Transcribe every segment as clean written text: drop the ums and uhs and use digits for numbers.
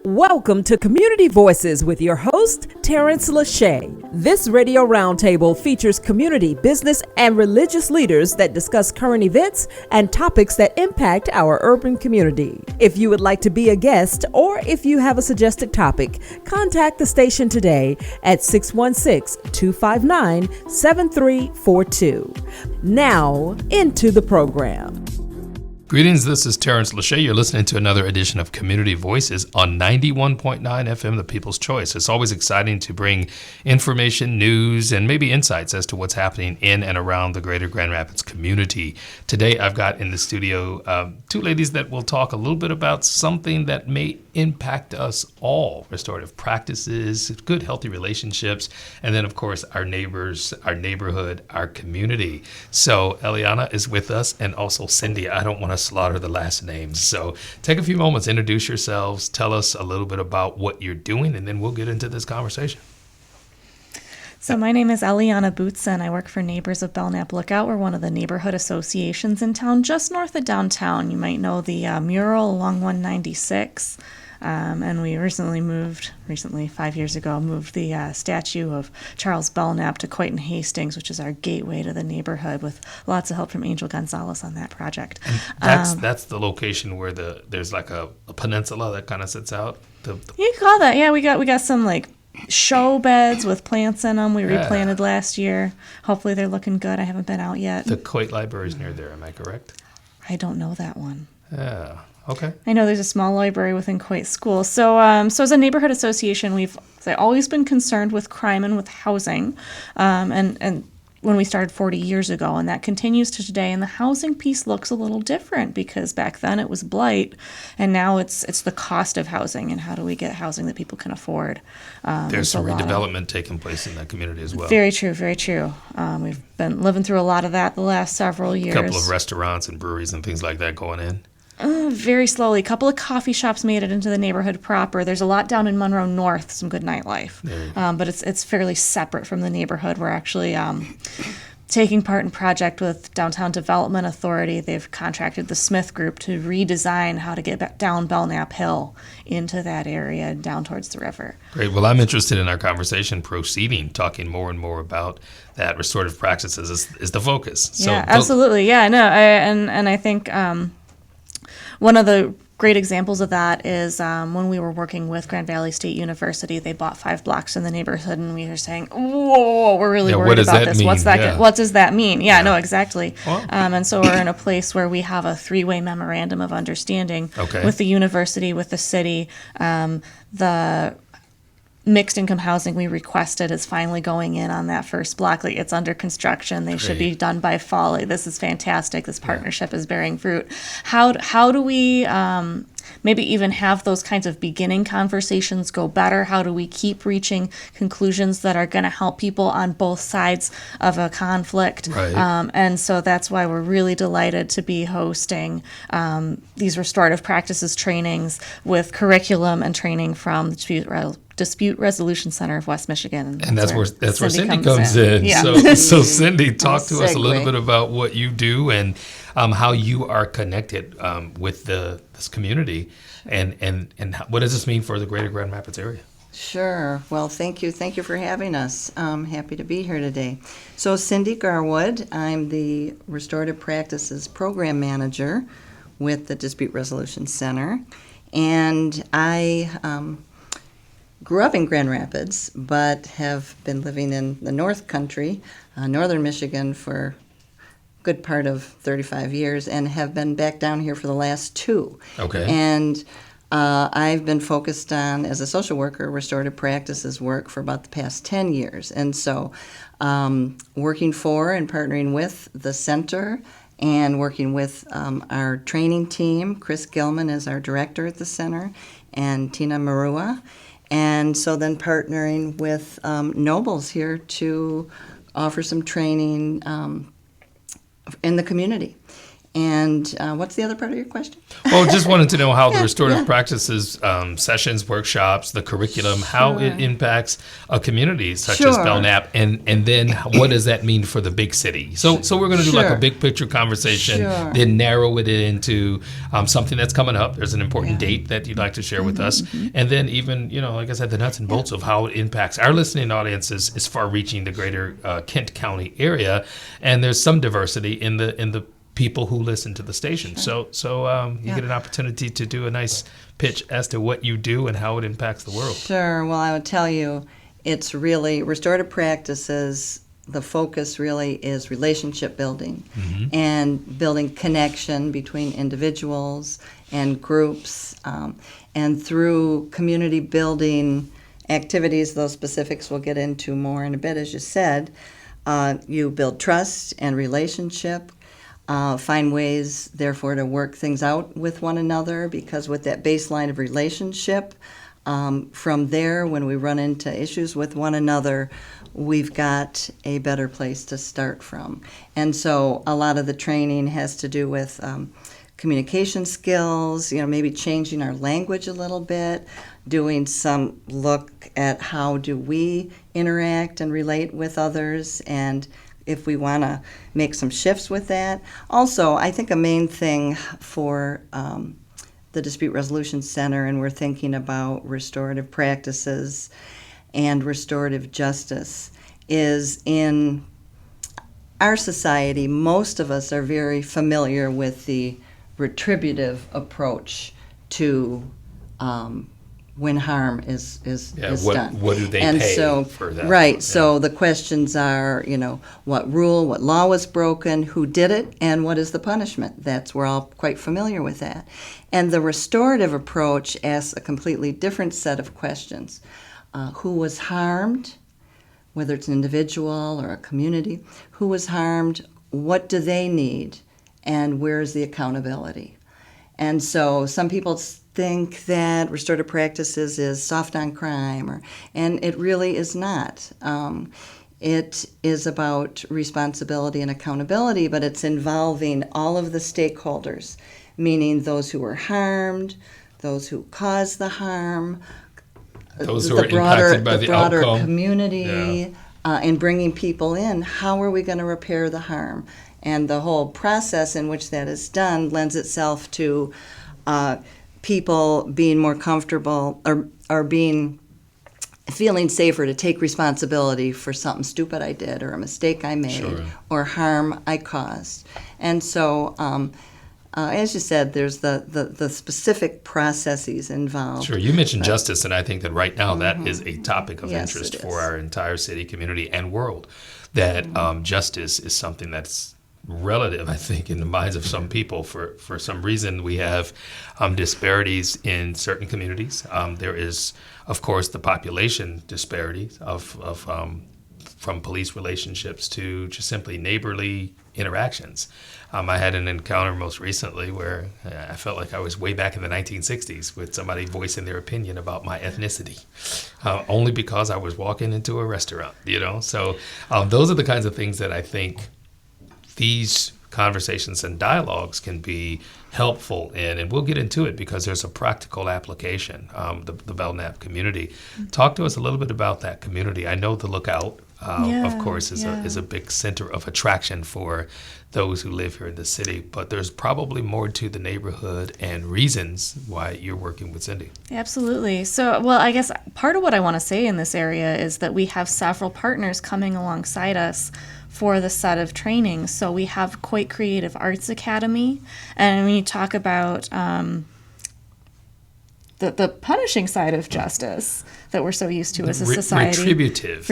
Welcome to Community Voices with your host, Tarence Lauchie. This radio roundtable features community, business, and religious leaders that discuss current events and topics that impact our urban community. If you would like to be a guest or if you have a suggested topic, contact the station today at 616-259-7342. Now, into the program. Greetings, this is Tarence Lauchie. You're listening to another edition of Community Voices on 91.9 FM, The People's Choice. It's always exciting to bring information, news, and maybe insights as to what's happening in and around the greater Grand Rapids community. Today, I've got in the studio two ladies that will talk a little bit about something that may impact us all: restorative practices, good, healthy relationships, and then, of course, our neighbors, our neighborhood, our community. So Elianna is with us, and also Cindy. I don't want to slaughter the last names. So take a few moments, introduce yourselves, tell us a little bit about what you're doing, and then we'll get into this conversation. So my name is Elianna Bootson. I work for Neighbors of Belknap Lookout. We're one of the neighborhood associations in town, just north of downtown. You might know the mural along 196. And we recently, 5 years ago, moved the statue of Charles Belknap to Quake and Hastings, which is our gateway to the neighborhood, with lots of help from Angel Gonzalez on that project. And that's the location where there's like a peninsula that kind of sits out. You can call that. Yeah, we got some like show beds with plants in them. We replanted last year. Hopefully they're looking good. I haven't been out yet. The Quake Library is near there. Am I correct? I don't know that one. Yeah. Okay. I know there's a small library within Quake School. So as a neighborhood association, we've always been concerned with crime and with housing, and when we started 40 years ago, and that continues to today. And the housing piece looks a little different because back then it was blight, and now it's the cost of housing and how do we get housing that people can afford. There's some redevelopment taking place in that community as well. Very true, very true. We've been living through a lot of that the last several years. A couple of restaurants and breweries and things like that going in. Very slowly. A couple of coffee shops made it into the neighborhood proper. There's a lot down in Monroe North, some good nightlife. But it's fairly separate from the neighborhood. We're actually taking part in a project with Downtown Development Authority. They've contracted the Smith Group to redesign how to get down Belknap Hill into that area and down towards the river. Great. Well, I'm interested in our conversation proceeding, talking more and more about that. Restorative practices is the focus. Yeah, absolutely. Yeah, no, I think one of the great examples of that is when we were working with Grand Valley State University. They bought 5 blocks in the neighborhood, and we were saying, whoa, we're really worried about this. What does that mean? Yeah, no, exactly. Well, and so we're in a place where we have a 3-way memorandum of understanding with the university, with the city. The mixed income housing we requested is finally going in on that first block. Like, it's under construction. They should be done by fall. This is fantastic. This partnership is bearing fruit. How do we maybe even have those kinds of beginning conversations go better? How do we keep reaching conclusions that are going to help people on both sides of a conflict? Right. And so that's why we're really delighted to be hosting these restorative practices trainings with curriculum and training from the Dispute Resolution Center of West Michigan. And that's where Cindy comes in. Yeah. So Cindy, talk to us a little bit about what you do and how you are connected with this community, and what does this mean for the greater Grand Rapids area? Sure. Well, thank you. Thank you for having us. Happy to be here today. So Cindy Garwood, I'm the Restorative Practices Program Manager with the Dispute Resolution Center, and I grew up in Grand Rapids, but have been living in the North Country, northern Michigan, for a good part of 35 years, and have been back down here for the last 2. Okay. And I've been focused on, as a social worker, restorative practices work for about the past 10 years. And so working for and partnering with the center and working with our training team. Chris Gilman is our director at the center, and Tina Marua. And so then partnering with Nobles here to offer some training in the community. And what's the other part of your question? Well, just wanted to know how the restorative practices sessions, workshops, the curriculum, how it impacts a community such as Belknap, and then what does that mean for the big city? So we're going to do like a big picture conversation, then narrow it into something that's coming up. There's an important date that you'd like to share with us, and then even, like I said, the nuts and bolts of how it impacts our listening audience is far-reaching the greater Kent County area, and there's some diversity in the people who listen to the station. So you get an opportunity to do a nice pitch as to what you do and how it impacts the world. Sure. Well, I would tell you, it's really restorative practices. The focus really is relationship building and building connection between individuals and groups. And through community building activities, those specifics we'll get into more in a bit, as you said, you build trust and relationship. Find ways, therefore, to work things out with one another, because with that baseline of relationship, from there, when we run into issues with one another, we've got a better place to start from. And so a lot of the training has to do with communication skills, maybe changing our language a little bit, doing some look at how do we interact and relate with others, and if we want to make some shifts with that. Also, I think a main thing for the Dispute Resolution Center, and we're thinking about restorative practices and restorative justice, is in our society, most of us are very familiar with the retributive approach to when harm is done. What do they and pay so, for that? Right. Yeah. So the questions are, what rule, what law was broken, who did it, and what is the punishment? We're all quite familiar with that. And the restorative approach asks a completely different set of questions. Who was harmed, whether it's an individual or a community? Who was harmed? What do they need? And where is the accountability? And so some people think that restorative practices is soft on crime, and it really is not. It is about responsibility and accountability, but it's involving all of the stakeholders, meaning those who were harmed, those who caused the harm, those who are impacted by the broader outcome. Community, and bringing people in. How are we going to repair the harm? And the whole process in which that is done lends itself to people being more comfortable or feeling safer to take responsibility for something stupid I did or a mistake I made or harm I caused. And so, as you said, there's the specific processes involved. Sure. You mentioned justice, and I think that right now that is a topic of interest for our entire city, community, and world, that justice is something that's relative, I think, in the minds of some people. For some reason, we have disparities in certain communities. There is, of course, the population disparities from police relationships to just simply neighborly interactions. I had an encounter most recently where I felt like I was way back in the 1960s with somebody voicing their opinion about my ethnicity, only because I was walking into a restaurant, So those are the kinds of things that I think these conversations and dialogues can be helpful in, and we'll get into it because there's a practical application, the Belknap community. Talk to us a little bit about that community. I know the Lookout, of course, is a big center of attraction for those who live here in the city, but there's probably more to the neighborhood and reasons why you're working with Cindy. Absolutely. So, well, I guess part of what I want to say in this area is that we have several partners coming alongside us for the set of trainings. So we have Quake Creative Arts Academy, and when you talk about the punishing side of justice that we're so used to as a society. Retributive.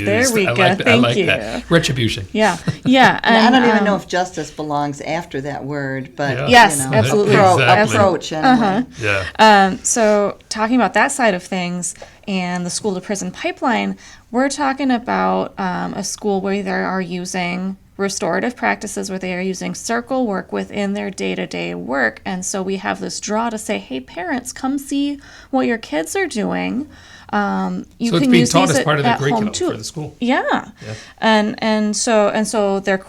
There we go. Thank you. That. Retribution. Yeah. And I don't even know if justice belongs after that word, but yes, absolutely. Approach anyway. Yeah. So talking about that side of things and the school to prison pipeline, we're talking about a school where they are using restorative practices, where they are using circle work within their day-to-day work. And so we have this draw to say, hey, parents, come see what your kids are doing. So it's being taught as part of the curriculum for the school. Yeah. And so their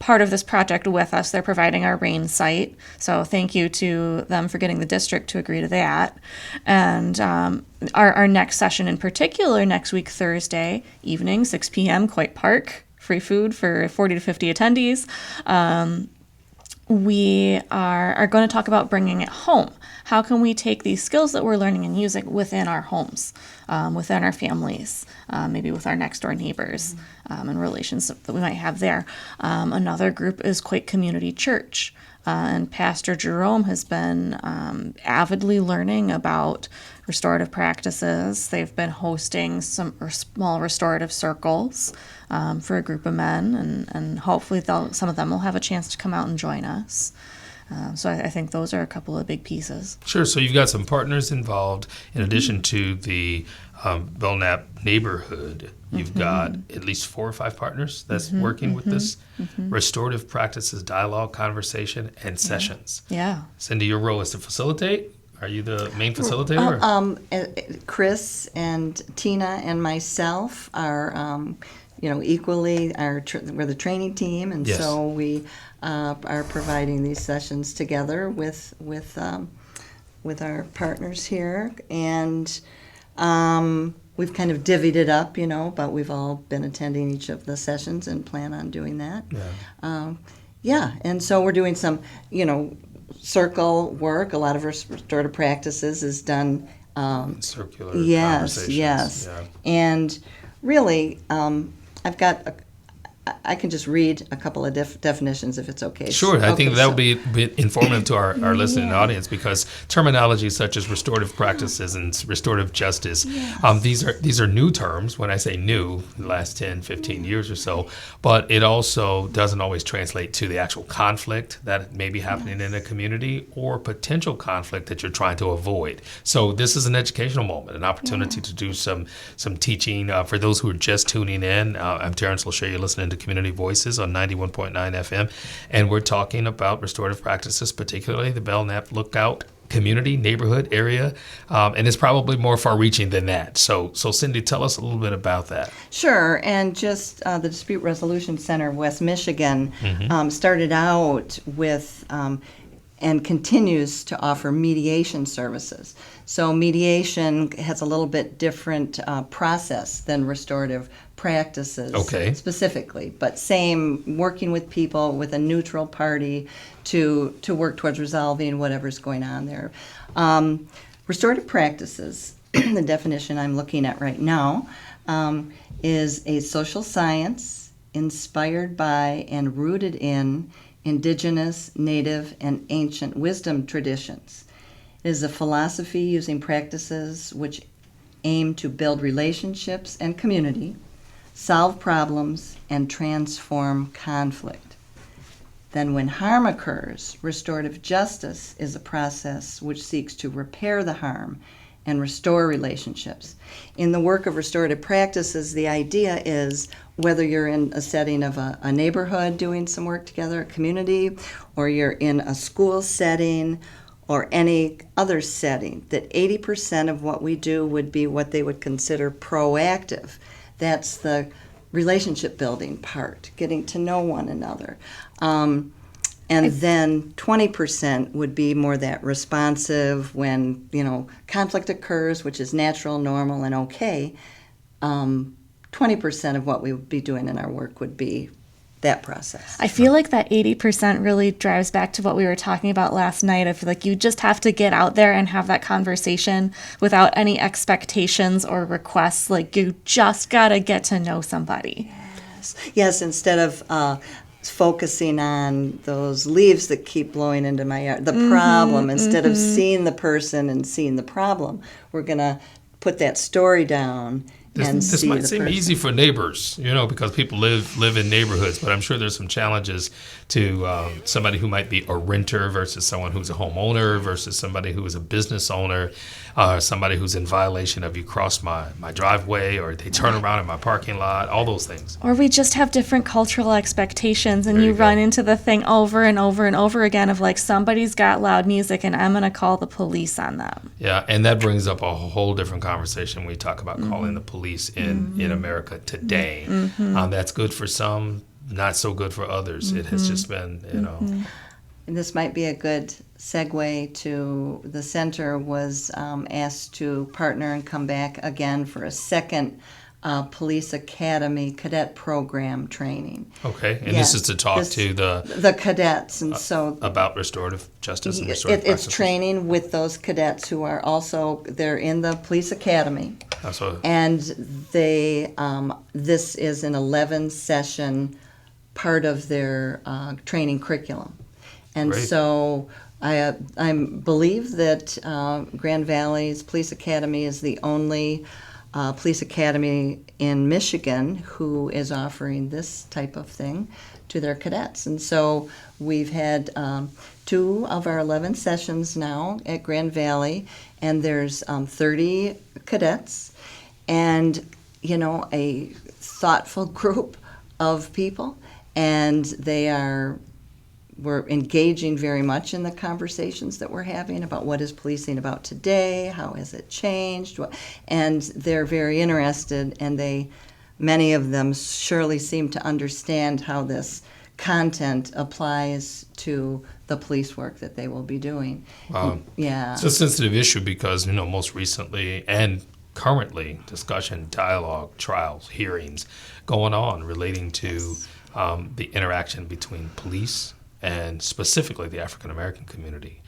part of this project with us. They're providing our rain site. So thank you to them for getting the district to agree to that. And our next session in particular, next week, Thursday evening, 6 p.m., Quake Park, free food for 40 to 50 attendees. We are going to talk about bringing it home. How can we take these skills that we're learning and using within our homes, within our families, maybe with our next door neighbors, and relations that we might have there. Another group is Quake Community Church. And Pastor Jerome has been avidly learning about restorative practices. They've been hosting some small restorative circles for a group of men, and hopefully some of them will have a chance to come out and join us. So I think those are a couple of big pieces. Sure. So you've got some partners involved in addition to the Belknap neighborhood. You've got at least 4 or 5 partners that's working with this restorative practices, dialogue, conversation, and sessions. Yeah. Cindy, your role is to facilitate. Are you the main facilitator? Chris and Tina and myself are, equally. We're the training team, and so we are providing these sessions together with our partners here, and we've kind of divvied it up, but we've all been attending each of the sessions and plan on doing that. And so we're doing some, circle work. A lot of restorative practices is done. Circular Yes. conversations. And really, I can just read a couple of definitions if it's okay. Sure, I think that would be a bit informative to our listening audience, because terminology such as restorative practices and restorative justice, these are new terms. When I say new, the last 10, 15 years or so, but it also doesn't always translate to the actual conflict that may be happening in a community or potential conflict that you're trying to avoid. So this is an educational moment, an opportunity to do some teaching. For those who are just tuning in, I'm Tarence Lauchie. You're listening to Community Voices on 91.9 FM, and we're talking about restorative practices, particularly the Belknap Lookout community, neighborhood area, and it's probably more far-reaching than that. So Cindy, tell us a little bit about that. Sure, and just the Dispute Resolution Center of West Michigan started out with and continues to offer mediation services. So mediation has a little bit different process than restorative practices specifically, but same, working with people with a neutral party to work towards resolving whatever's going on there. Restorative practices, the definition I'm looking at right now, is a social science inspired by and rooted in indigenous, native, and ancient wisdom traditions. It is a philosophy using practices which aim to build relationships and community, solve problems, and transform conflict. Then when harm occurs, restorative justice is a process which seeks to repair the harm and restore relationships. In the work of restorative practices, the idea is whether you're in a setting of a neighborhood doing some work together, a community, or you're in a school setting or any other setting, that 80% of what we do would be what they would consider proactive. That's the relationship building part, getting to know one another. And then 20% would be more that responsive when, conflict occurs, which is natural, normal, and okay. 20% of what we would be doing in our work would be that process. I feel like that 80% really drives back to what we were talking about last night. I feel like you just have to get out there and have that conversation without any expectations or requests. Like, you just got to get to know somebody. Yes, instead of focusing on those leaves that keep blowing into my yard, the problem, instead of seeing the person and seeing the problem, we're going to put that story down. This might seem easy for neighbors, because people live in neighborhoods, but I'm sure there's some challenges to somebody who might be a renter versus someone who's a homeowner versus somebody who is a business owner, somebody who's in violation of you cross my driveway or they turn around in my parking lot, all those things. Or we just have different cultural expectations, and you run into the thing over and over and over again of like, somebody's got loud music and I'm going to call the police on them. Yeah, and that brings up a whole different conversation when we talk about calling the police in America today. That's good for some, not so good for others. It has just been, And this might be a good segue to the center was asked to partner and come back again for a second police academy cadet program training. Okay, and Yes, this is to talk to the cadets, and so about restorative justice and restorative it's practices. training with those cadets who are also they're in the police academy, and they this is an 11-session part of their training curriculum, and Great. so I believe that Grand Valley's Police Academy is the only police academy in Michigan who is offering this type of thing to their cadets. And so we've had 2 of our 11 sessions now at Grand Valley, and there's 30 cadets and, a thoughtful group of people, and we're engaging very much in the conversations that we're having about what is policing about today, how has it changed, and they're very interested, and many of them surely seem to understand how this content applies to the police work that they will be doing. Yeah. It's a sensitive issue because, most recently and currently discussion, dialogue, trials, hearings going on relating to the interaction between police and specifically the African American community.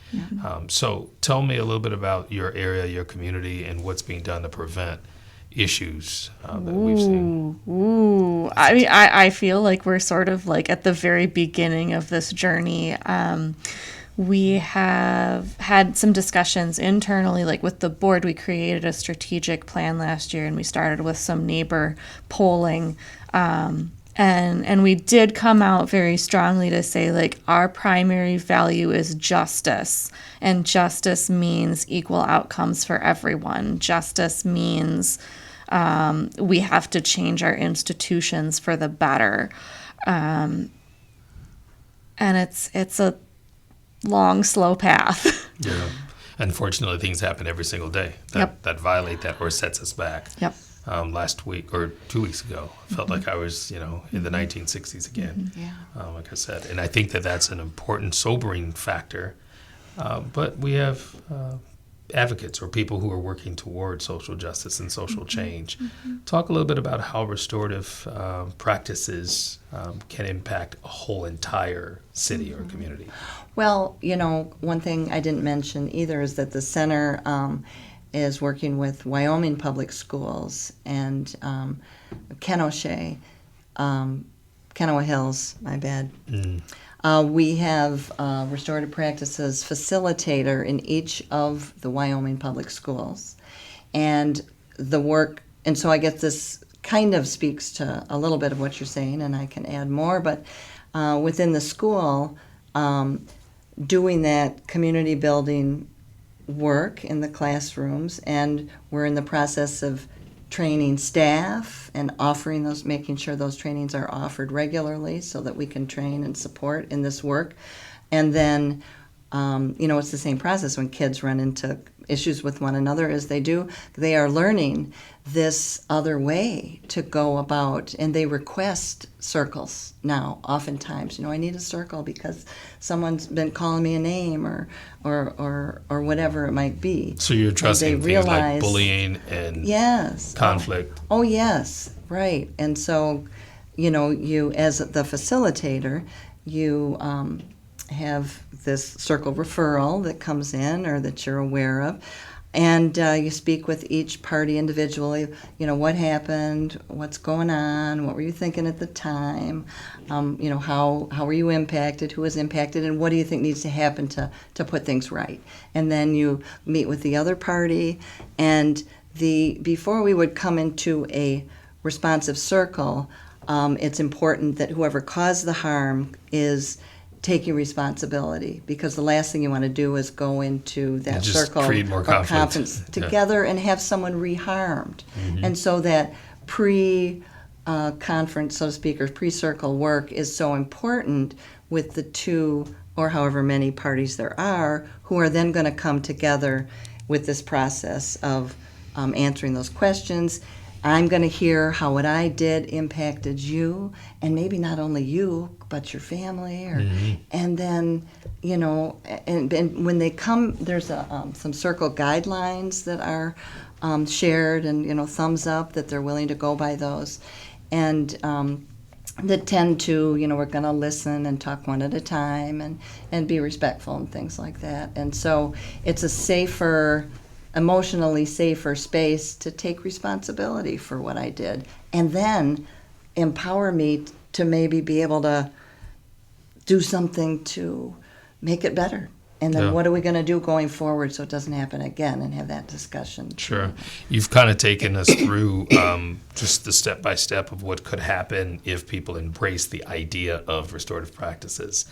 So tell me a little bit about your area, your community, and what's being done to prevent issues that we've seen. I mean, I feel like we're sort of like at the very beginning of this journey. We have had some discussions internally, like with the board. We created a strategic plan last year, and we started with some neighbor polling. And we did come out very strongly to say, like, our primary value is justice. And justice means equal outcomes for everyone. Justice means we have to change our institutions for the better. And it's a long, slow path. Yeah. Unfortunately, things happen every single day that violate that or sets us back. Yep. Last week or 2 weeks ago, I felt like I was, in the 1960s again, like I said. And I think that's an important, sobering factor. But we have advocates or people who are working toward social justice and social change. Talk a little bit about how restorative practices can impact a whole entire city or community. Well, one thing I didn't mention either is that the center is working with Wyoming Public Schools and Kenosha Hills, my bad. We have Restorative Practices facilitator in each of the Wyoming Public Schools. And the work, and so I guess this kind of speaks to a little bit of what you're saying, and I can add more, but within the school, doing that community building work in the classrooms, and we're in the process of training staff and making sure those trainings are offered regularly so that we can train and support in this work. And then, it's the same process when kids run into issues with one another as they are learning this other way to go about, and they request circles now oftentimes. I need a circle because someone's been calling me a name or whatever it might be. So you're addressing things like bullying and conflict. Oh yes, right. And so, you as the facilitator, you have this circle referral that comes in or that you're aware of, and you speak with each party individually. What happened, what's going on, what were you thinking at the time, how were you impacted, who was impacted, and what do you think needs to happen to put things right. And then you meet with the other party, and before we would come into a responsive circle, it's important that whoever caused the harm is taking responsibility, because the last thing you want to do is go into that just circle create more or conflict. conference together and have someone reharmed. And so that pre-conference, so to speak, or pre-circle work is so important with the 2 or however many parties there are who are then going to come together with this process of answering those questions, I'm going to hear how what I did impacted you, and maybe not only you, but your family. And then, and when they come, there's some circle guidelines that are shared, and thumbs up that they're willing to go by those, and that tend to, we're going to listen and talk one at a time, and be respectful and things like that. And so it's a safer, emotionally safer space to take responsibility for what I did, and then empower me to maybe be able to do something to make it better. And then what are we going to do going forward so it doesn't happen again, and have that discussion. Sure. You've kind of taken us through just the step-by-step of what could happen if people embrace the idea of restorative practices.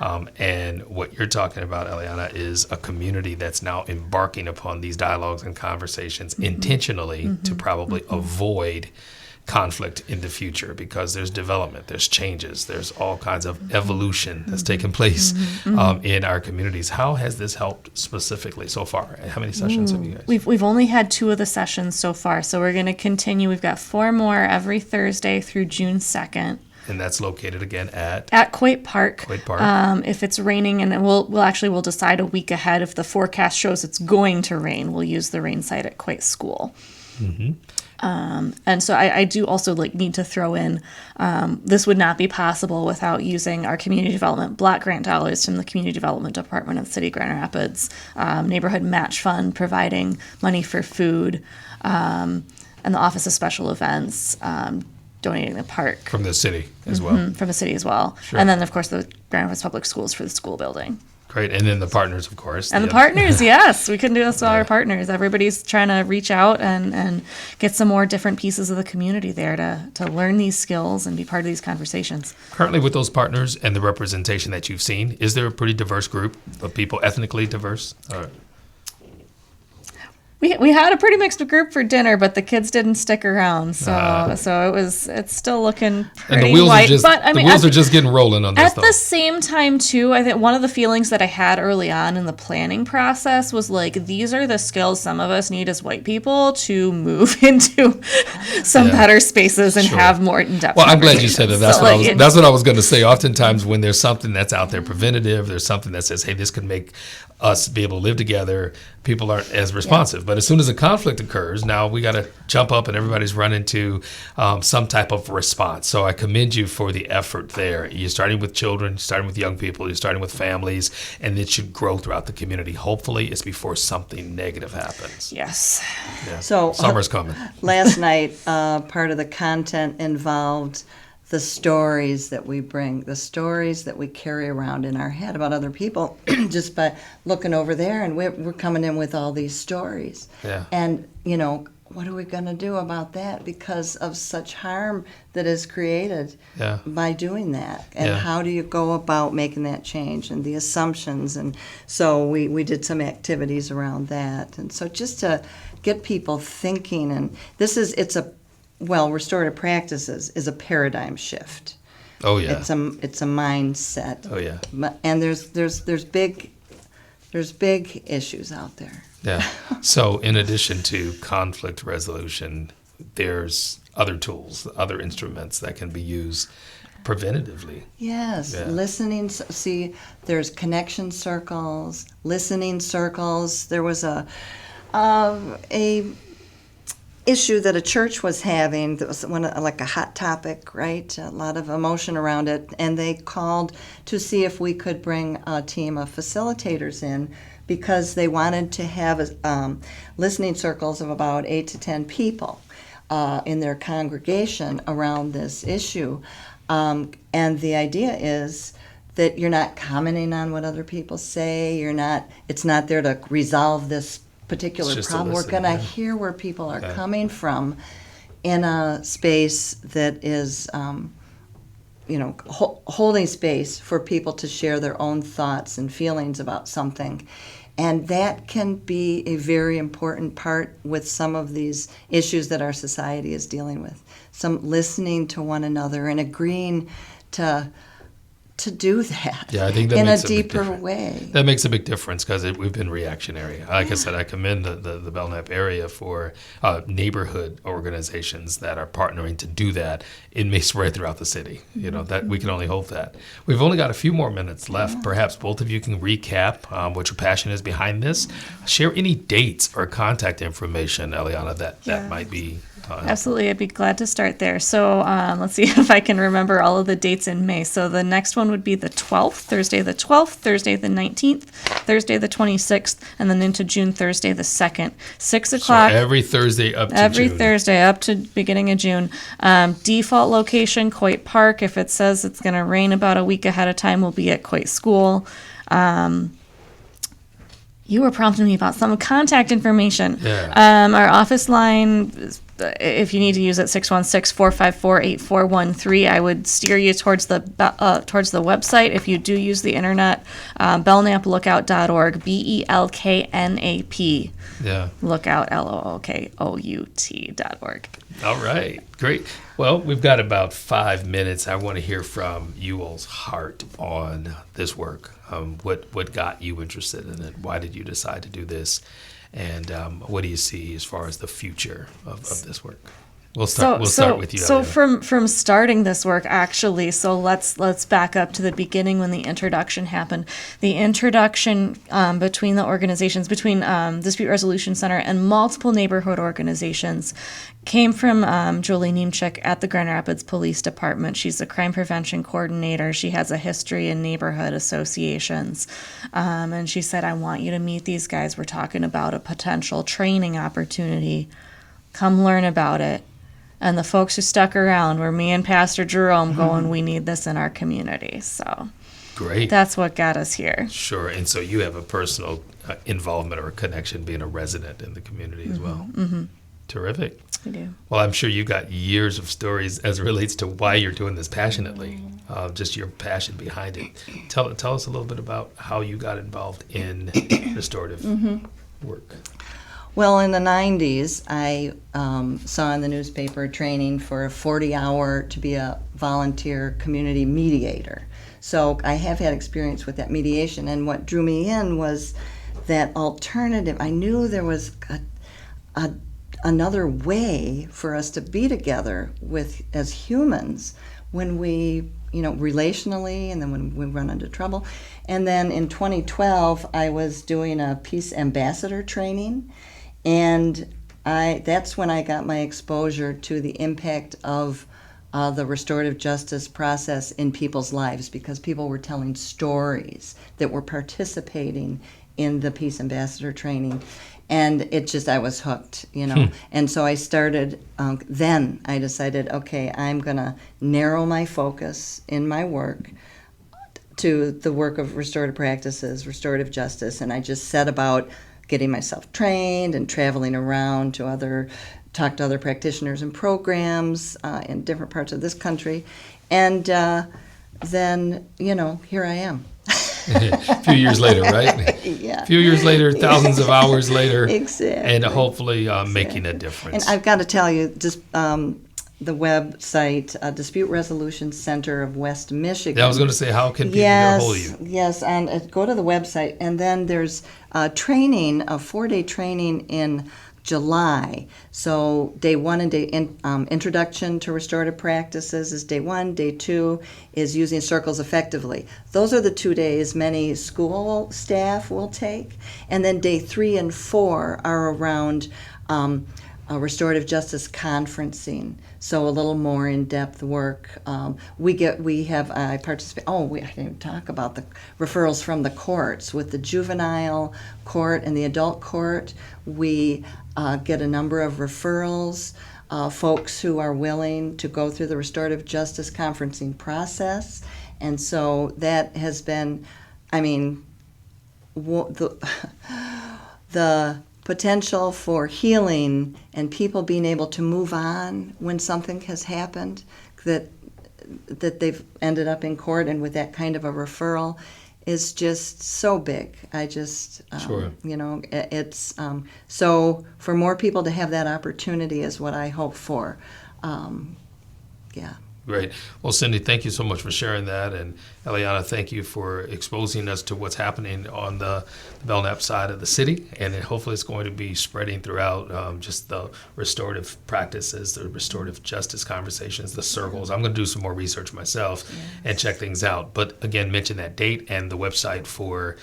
And what you're talking about, Elianna, is a community that's now embarking upon these dialogues and conversations intentionally to probably avoid conflict in the future, because there's development, there's changes, there's all kinds of evolution that's taking place in our communities. How has this helped specifically so far? How many sessions have you guys? We've only had 2 of the sessions so far, so we're going to continue. We've got 4 more every Thursday through June 2nd. And that's located again at Quake Park. Quake Park. If it's raining, and we'll decide a week ahead. If the forecast shows it's going to rain, we'll use the rain site at Quake School. And so I do also need to throw in, this would not be possible without using our community development block grant dollars from the Community Development Department of the City of Grand Rapids, Neighborhood Match Fund providing money for food, and the Office of Special Events donating the park. From the city as well. From the city as well. Sure. And then, of course, the Grand Rapids Public Schools for the school building. Great. And then the partners, of course. And the partners, yes. We couldn't do this without our partners. Everybody's trying to reach out and get some more different pieces of the community there to learn these skills and be part of these conversations. Currently, with those partners and the representation that you've seen, is there a pretty diverse group of people, ethnically diverse? We had a pretty mixed group for dinner, but the kids didn't stick around, so it's still looking pretty white. The wheels are just getting rolling on this. At the same time, too, I think one of the feelings that I had early on in the planning process was these are the skills some of us need as white people to move into some better spaces and have more in-depth. Well, I'm glad you said that. That's what I was going to say. Oftentimes, when there's something that's out there preventative, there's something that says, "Hey, this could make us be able to live together," people aren't as responsive. But as soon as a conflict occurs, now we got to jump up and everybody's running to some type of response. So I commend you for the effort there. You're starting with children, you're starting with young people, you're starting with families, and it should grow throughout the community. Hopefully it's before something negative happens. Yes. Yeah. So summer's coming. Last night, part of the content involved the stories that we bring, the stories that we carry around in our head about other people, just by looking over there, and we're coming in with all these stories. Yeah. And, what are we going to do about that because of such harm that is created by doing that? And how do you go about making that change, and the assumptions? And so we did some activities around that. And so just to get people thinking, and restorative practices is a paradigm shift. Oh yeah. It's a mindset. Oh yeah. And there's big issues out there. Yeah. So in addition to conflict resolution, there's other tools, other instruments that can be used preventatively. Yes, listening. See, there's connection circles, listening circles. There was a issue that a church was having that was a hot topic, right? A lot of emotion around it, and they called to see if we could bring a team of facilitators in, because they wanted to have listening circles of about 8 to 10 people in their congregation around this issue. And the idea is that you're not commenting on what other people say. It's not there to resolve this particular problem. We're going to hear where people are coming from in a space that is, holding space for people to share their own thoughts and feelings about something. And that can be a very important part with some of these issues that our society is dealing with. Some listening to one another and agreeing to to do that Yeah, I think that in a makes a big deeper difference. way. That makes a big difference because we've been reactionary. Like I said, I commend the Belknap area for neighborhood organizations that are partnering to do that. It may spread throughout the city. You know, that we can only hope that. We've only got a few more minutes left. Perhaps both of you can recap what your passion is behind this. Share any dates or contact information, Elianna, that might be. Absolutely, I'd be glad to start there. So let's see if I can remember all of the dates in May. So the next one would be the 12th, Thursday the 12th, Thursday the 19th, Thursday the 26th, and then into June, Thursday the 2nd, 6 o'clock. So every Thursday up to Every June. Thursday up to beginning of June. Default location, Quake Park. If it says it's going to rain about a week ahead of time, we'll be at Quake School. You were prompting me about some contact information. Yeah. Our office line, if you need to use it, 616-454-8413. I would steer you towards the website. If you do use the internet, belknaplookout.org, BELKNAP. Yeah. Lookout, LOOKOUT.org. All right, great. Well, we've got about 5 minutes. I want to hear from you all's heart on this work. What got you interested in it? Why did you decide to do this? And what do you see as far as the future of this work? We'll start with you. So Elianna. from starting this work, actually, so let's back up to the beginning when the introduction happened. The introduction between the organizations, between Dispute Resolution Center and multiple neighborhood organizations, came from Julie Niemczyk at the Grand Rapids Police Department. She's the crime prevention coordinator. She has a history in neighborhood associations. And she said, I want you to meet these guys. We're talking about a potential training opportunity. Come learn about it. And the folks who stuck around were me and Pastor Jerome going, we need this in our community. So Great. That's what got us here. Sure. And so you have a personal involvement or connection being a resident in the community as well. Mm-hmm. Terrific. We do. Well, I'm sure you've got years of stories as it relates to why you're doing this passionately, just your passion behind it. Tell us a little bit about how you got involved in restorative work. Well, in the 90s, I saw in the newspaper training for a 40-hour to be a volunteer community mediator. So I have had experience with that mediation, and what drew me in was that alternative. I knew there was another way for us to be together as humans when we, relationally, and then when we run into trouble. And then in 2012, I was doing a peace ambassador training, and that's when I got my exposure to the impact of the restorative justice process in people's lives, because people were telling stories that were participating in the peace ambassador training. And I was hooked, And so I started, then I decided, okay, I'm going to narrow my focus in my work to the work of restorative practices, restorative justice, and I just set about getting myself trained and traveling around to talk to other practitioners and programs in different parts of this country. And then, here I am. A few years later, right? Yeah. A few years later, thousands of hours later. Exactly. And hopefully making a difference. And I've got to tell you, just the website, Dispute Resolution Center of West Michigan. Yeah, I was going to say, how can people get a hold of you? Yes, and go to the website, and then there's a 4-day training in July. So day 1 and introduction to restorative practices is day 1. Day 2 is using circles effectively. Those are the 2 days many school staff will take. And then day 3 and 4 are around restorative justice conferencing. So a little more in-depth work. I participate. I didn't even talk about the referrals from the courts. With the juvenile court and the adult court, we get a number of referrals, folks who are willing to go through the restorative justice conferencing process. And so that has been, the potential for healing and people being able to move on when something has happened that they've ended up in court and with that kind of a referral is just so big. Sure. It's so for more people to have that opportunity is what I hope for. Yeah. Great. Well, Cindy, thank you so much for sharing that. And Elianna, thank you for exposing us to what's happening on the Belknap side of the city. And hopefully it's going to be spreading throughout just the restorative practices, the restorative justice conversations, the circles. I'm going to do some more research myself and check things out. But again, mention that date and the website for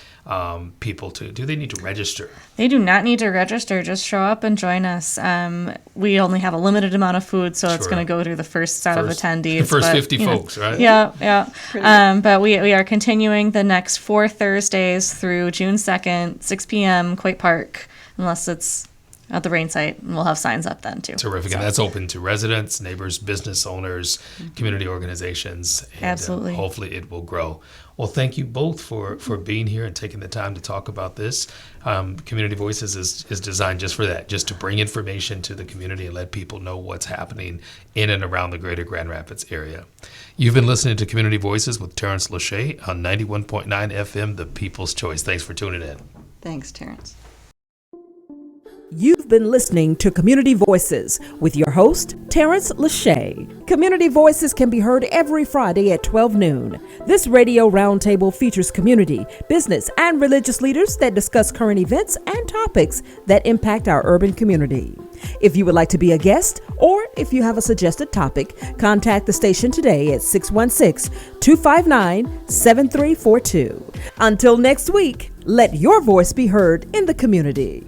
people do they need to register? They do not need to register. Just show up and join us. We only have a limited amount of food, so it's going to go to the first set of attendees. The first 50 folks, right? Yeah. But we are continuing the next 4 Thursdays through June 2nd, 6 p.m., Quake Park, unless it's at the rain site, and we'll have signs up then too. Terrific. So. And that's open to residents, neighbors, business owners, community organizations. And, absolutely. Hopefully it will grow. Well, thank you both for being here and taking the time to talk about this. Community Voices is designed just for that, just to bring information to the community and let people know what's happening in and around the greater Grand Rapids area. You've been listening to Community Voices with Tarence Lauchie on 91.9 FM, The People's Choice. Thanks for tuning in. Thanks, Terence. You've been listening to Community Voices with your host, Tarence Lauchie. Community Voices can be heard every Friday at 12 noon. This radio roundtable features community, business, and religious leaders that discuss current events and topics that impact our urban community. If you would like to be a guest, or if you have a suggested topic, contact the station today at 616-259-7342. Until next week, let your voice be heard in the community.